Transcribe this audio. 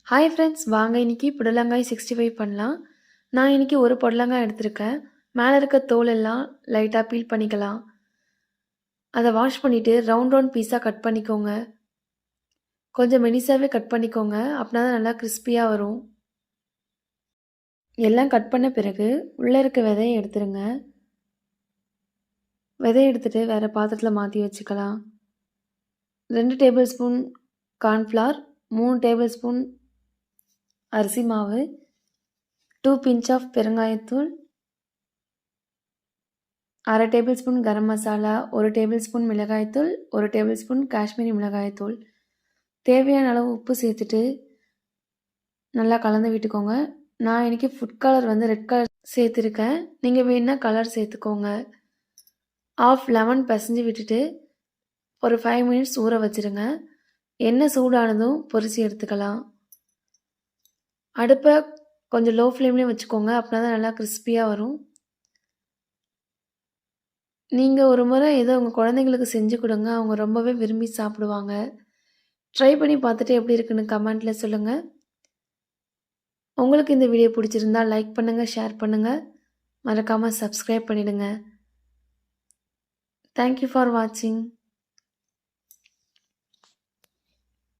Hi friends, வாங்க இன்னைக்கு புடலங்காய் 65 பண்ணலாம். நான் இன்னைக்கு ஒரு புடலங்காய் எடுத்திருக்கேன். மேலே இருக்க தோல் எல்லாம் லைட்டாக பீல் பண்ணிக்கலாம். அதை வாஷ் பண்ணிவிட்டு ரவுண்ட் ரவுண்ட் பீஸாக கட் பண்ணிக்கோங்க. கொஞ்சம் மெலிசாவே கட் பண்ணிக்கோங்க, அப்படின்னா தான் நல்லா கிறிஸ்பியாக வரும். எல்லாம் கட் பண்ண பிறகு உள்ளே இருக்க விதையை எடுத்துருங்க. விதையை எடுத்துகிட்டு வேறு பாத்திரத்தில் மாற்றி வச்சுக்கலாம். 2 table spoon cornflour, 3 table spoon அரிசி மாவு, 2 பிஞ்ச் ஆஃப் பெருங்காயத்தூள், 1/2 table spoon garam masala, 1 table spoon மிளகாய்த்தூள், 1 டேபிள் ஸ்பூன் காஷ்மீரி மிளகாய்த்தூள், தேவையான அளவு உப்பு சேர்த்துட்டு நல்லா கலந்து விட்டுக்கோங்க. நான் இன்றைக்கி ஃபுட் கலர் ரெட் கலர் சேர்த்துருக்கேன். நீங்கள் வேணுன்னா கலர் சேர்த்துக்கோங்க. ஆஃப் லெமன் பிசைஞ்சு விட்டுட்டு ஒரு 5 மினிட்ஸ் ஊற வச்சுருங்க. எண்ணெய் சூடானதும் பொரிச்சு எடுத்துக்கலாம். அடுப்பை கொஞ்சம் லோ ஃப்ளேம்லேயே வச்சுக்கோங்க, அப்படின்னா தான் நல்லா கிறிஸ்பியாக வரும். நீங்கள் ஒரு முறை ஏதோ உங்கள் குழந்தைங்களுக்கு செஞ்சு கொடுங்க, அவங்க ரொம்பவே விரும்பி சாப்பிடுவாங்க. ட்ரை பண்ணி பார்த்துட்டு எப்படி இருக்குன்னு கமெண்ட்டில் சொல்லுங்கள். உங்களுக்கு இந்த வீடியோ பிடிச்சிருந்தா லைக் பண்ணுங்கள், ஷேர் பண்ணுங்கள், மறக்காமல் சப்ஸ்கிரைப் பண்ணிவிடுங்க. தேங்க்யூ ஃபார் வாட்சிங்.